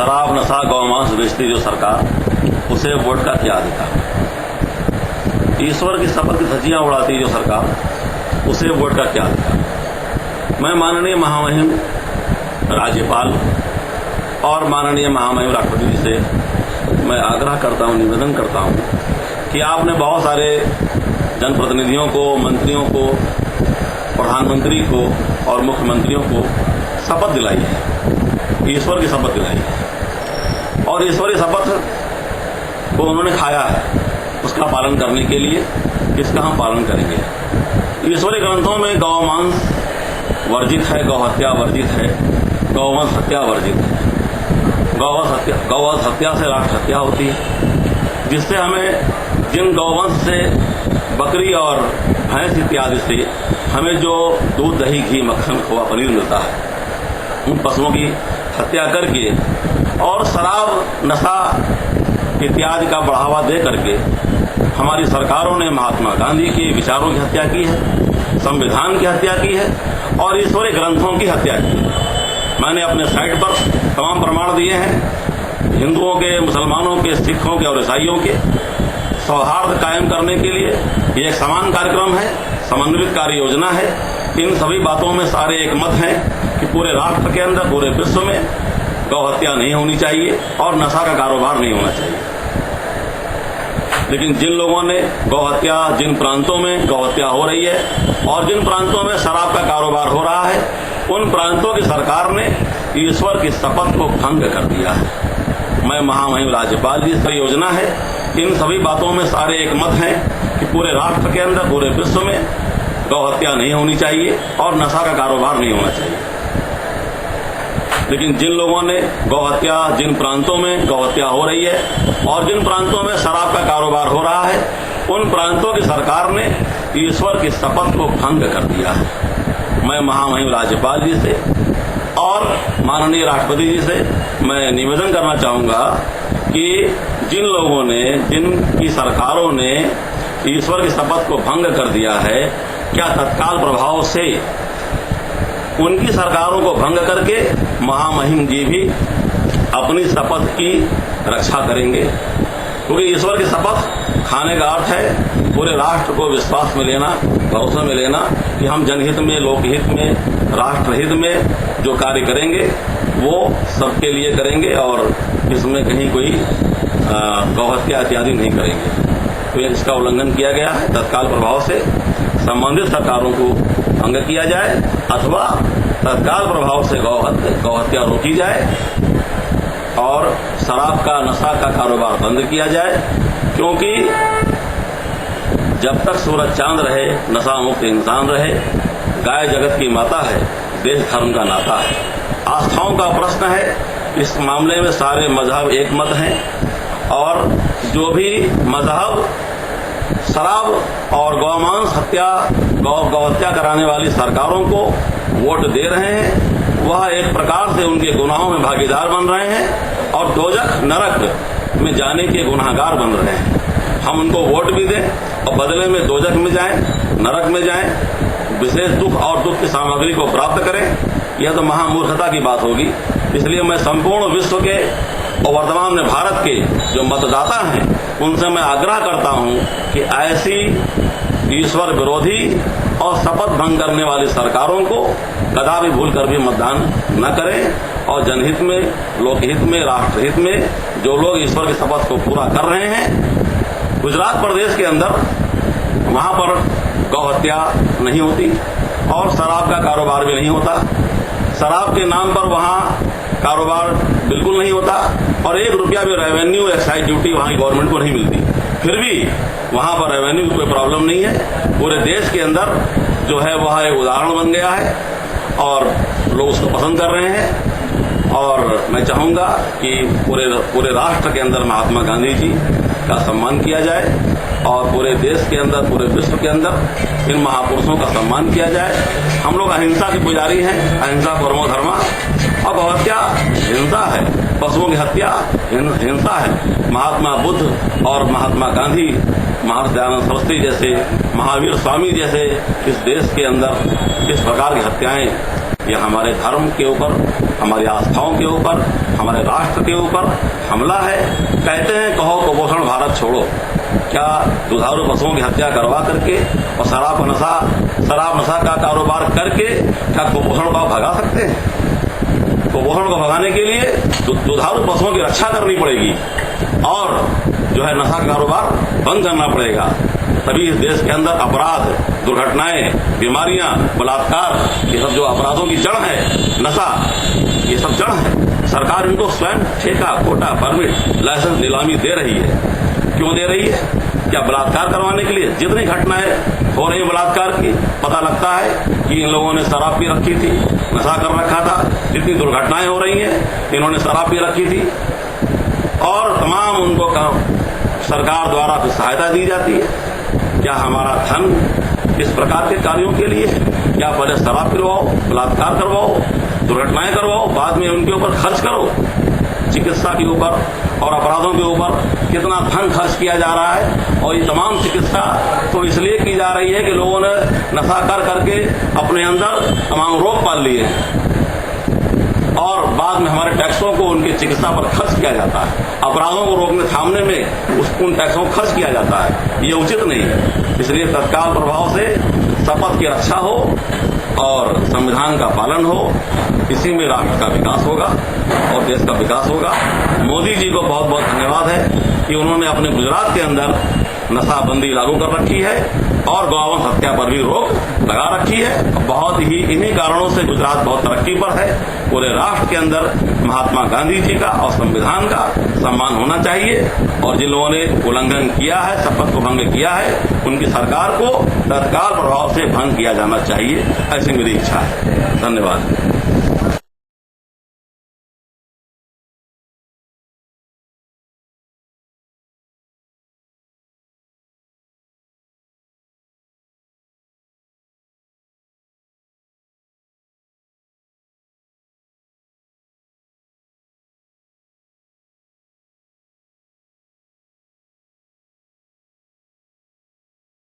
शराब नशा गौमांस बेचती जो सरकार, उसे वोट का क्या अधिकार? ईश्वर की शपथ की धज्जियां उड़ाती जो सरकार, उसे वोट का क्या अधिकार? मैं माननीय महामहिम राज्यपाल और माननीय महामहिम राष्ट्रपति जी से मैं आग्रह करता हूं, निवेदन करता हूं कि आपने बहुत सारे जनप्रतिनिधियों को, मंत्रियों को, प्रधानमंत्री को और मुख्यमंत्रियों को शपथ दिलाई है, ईश्वर की शपथ दिलाई है, और ईश्वरीय शपथ को उन्होंने खाया है। उसका पालन करने के लिए किसका हम पालन करेंगे? ईश्वरीय ग्रंथों में गौमांस वर्जित है, गौ हत्या वर्जित है, गौवंश हत्या वर्जित है। गौवंश हत्या से राष्ट्र हत्या होती है, जिससे हमें जिन गौवंश से बकरी और भैंस इत्यादि से हमें जो दूध, दही, घी, मक्खन, खोआ, पनीर मिलता है, उन पशुओं की हत्या करके और शराब नशा इत्यादि का बढ़ावा दे करके हमारी सरकारों ने महात्मा गांधी के विचारों की हत्या की है, संविधान की हत्या की है और ईश्वरीय ग्रंथों की हत्या की है। मैंने अपने साइट पर तमाम प्रमाण दिए हैं। हिंदुओं के, मुसलमानों के, सिखों के और ईसाइयों के सौहार्द कायम करने के लिए ये एक समान कार्यक्रम है, समन्वित कार्य योजना है। इन सभी बातों में सारे एक मत हैं कि पूरे राष्ट्र के अंदर, पूरे विश्व में गौ हत्या नहीं होनी चाहिए और नशा का कारोबार नहीं होना चाहिए। लेकिन जिन लोगों ने गौ हत्या, जिन प्रांतों में गौ हत्या हो रही है और जिन प्रांतों में शराब का कारोबार हो रहा है, उन प्रांतों की सरकार ने ईश्वर की शपथ को भंग कर दिया है। मैं महामहिम राज्यपाल जी की योजना है, इन सभी बातों में सारे एक मत हैं कि पूरे राष्ट्र के अंदर, पूरे विश्व में गौ हत्या नहीं होनी चाहिए और नशा का कारोबार नहीं होना चाहिए। लेकिन जिन लोगों ने गौ हत्या, जिन प्रांतों में गौ हत्या हो रही है और जिन प्रांतों में शराब का कारोबार हो रहा है, उन प्रांतों की सरकार ने ईश्वर की शपथ को भंग कर दिया है। मैं महामहिम राज्यपाल जी से और माननीय राष्ट्रपति जी से मैं निवेदन करना चाहूंगा कि जिन लोगों ने, जिनकी सरकारों ने ईश्वर की शपथ को भंग कर दिया है, क्या तत्काल प्रभाव से उनकी सरकारों को भंग करके महामहिम जी भी अपनी शपथ की रक्षा करेंगे? क्योंकि ईश्वर की शपथ खाने का अर्थ है पूरे राष्ट्र को विश्वास में लेना, भरोसे में लेना कि हम जनहित में, लोकहित में, राष्ट्रहित में जो कार्य करेंगे वो सबके लिए करेंगे और इसमें कहीं कोई गौ हत्या इत्यादि नहीं करेंगे। तो इसका उल्लंघन किया गया है। तत्काल प्रभाव से संबंधित सरकारों को भंग किया जाए अथवा तत्काल प्रभाव से गौ हत्या रोकी जाए और शराब का, नशा का कारोबार बंद किया जाए। क्योंकि जब तक सूरज चांद रहे, नशा मुक्त इंसान रहे, गाय जगत की माता है, देश धर्म का नाता है। आस्थाओं का प्रश्न है, इस मामले में सारे मजहब एक मत हैं और जो भी मजहब शराब और गौमांस हत्या, गौ हत्या कराने वाली सरकारों को वोट दे रहे हैं, वह एक प्रकार से उनके गुनाहों में भागीदार बन रहे हैं और दोजख, नरक में जाने के गुनाहगार बन रहे हैं। हम उनको वोट भी दें और बदले में दोजख में जाएं, नरक में जाएं, विशेष दुख और दुख की सामग्री को प्राप्त करें, यह तो महामूर्खता की बात होगी। इसलिए मैं संपूर्ण विश्व के और वर्तमान में भारत के जो मतदाता हैं, उनसे मैं आग्रह करता हूं कि ऐसी ईश्वर विरोधी और शपथ भंग करने वाली सरकारों को कदापि भूल कर भी मतदान न करें और जनहित में, लोकहित में, राष्ट्रहित में जो लोग ईश्वर की शपथ को पूरा कर रहे हैं। गुजरात प्रदेश के अंदर वहां पर गौ हत्या नहीं होती और शराब का कारोबार भी नहीं होता। शराब के नाम पर वहां कारोबार बिल्कुल नहीं होता और 1 रुपया भी रेवेन्यू, एक्साइज ड्यूटी वहां की गवर्नमेंट को नहीं मिलती। फिर भी वहां पर रेवेन्यू की कोई प्रॉब्लम नहीं है। पूरे देश के अंदर जो है वह एक उदाहरण बन गया है और लोग उसको पसंद कर रहे हैं। और मैं चाहूंगा कि पूरे राष्ट्र के अंदर महात्मा गांधी जी का सम्मान किया जाए और पूरे देश के अंदर, पूरे विश्व के अंदर इन महापुरुषों का सम्मान किया जाए। हम लोग अहिंसा के पुजारी हैं, अहिंसा परमो धर्मा, और गौ हत्या हिंसा है, पशुओं की हत्या हिंसा है। महात्मा बुद्ध और महात्मा गांधी, महर्षि दयानंद सरस्वती जैसे, महावीर स्वामी जैसे इस देश के अंदर इस प्रकार की हत्याएं यह हमारे धर्म के ऊपर, हमारी आस्थाओं के ऊपर, हमारे राष्ट्र के ऊपर हमला है। कहते हैं कहो कुपोषण भारत छोड़ो। क्या दुधारू पशुओं की हत्या करवा करके और शराब नशा का कारोबार करके क्या कुपोषण को भगा सकते हैं? कुपोषण को भगाने के लिए दुधारू पशुओं की रक्षा करनी पड़ेगी और जो है नशा का कारोबार बंद करना पड़ेगा। तभी इस देश के अंदर अपराध, दुर्घटनाएं, बीमारियां, बलात्कार, ये सब जो अपराधों की जड़ है, नशा, ये सब जड़ है। सरकार इनको स्वयं ठेका, कोटा, परमिट, लाइसेंस, नीलामी दे रही है। क्यों दे रही है? क्या बलात्कार करवाने के लिए? जितनी घटनाएं हो रही बलात्कार की, पता लगता है कि इन लोगों ने शराब पी रखी थी, नशा कर रखा था। जितनी दुर्घटनाएं हो रही हैं, इन्होंने शराब पी रखी थी और तमाम उनको सरकार द्वारा सहायता दी जाती है। क्या हमारा धन इस प्रकार के कार्यों के लिए? क्या पहले शराब पिलवाओ, बलात्कार करवाओ, दुर्घटनाएं करवाओ, बाद में उनके ऊपर खर्च करो? चिकित्सा के ऊपर और अपराधों के ऊपर कितना धन खर्च किया जा रहा है। और ये तमाम चिकित्सा तो इसलिए की जा रही है कि लोगों ने नशा कर करके अपने अंदर तमाम रोग पाल लिए हैं और बाद में हमारे टैक्सों को उनकी चिकित्सा पर खर्च किया जाता है। अपराधों को रोकने थामने में उन टैक्सों को खर्च किया जाता है। ये उचित नहीं है। इसलिए तत्काल प्रभाव से शपथ की रक्षा हो और संविधान का पालन हो, इसी में राष्ट्र का विकास होगा और देश का विकास होगा। मोदी जी को बहुत बहुत धन्यवाद है कि उन्होंने अपने गुजरात के अंदर नशाबंदी लागू कर रखी है और गौवंश हत्या पर भी रोक लगा रखी है। बहुत ही इन्हीं कारणों से गुजरात बहुत तरक्की पर है। पूरे राष्ट्र के अंदर महात्मा गांधी जी का और संविधान का सम्मान होना चाहिए और जिन लोगों ने उल्लंघन किया है, शपथ को भंग किया है, उनकी सरकार को तत्काल प्रभाव से भंग किया जाना चाहिए, ऐसी मेरी इच्छा है। धन्यवाद।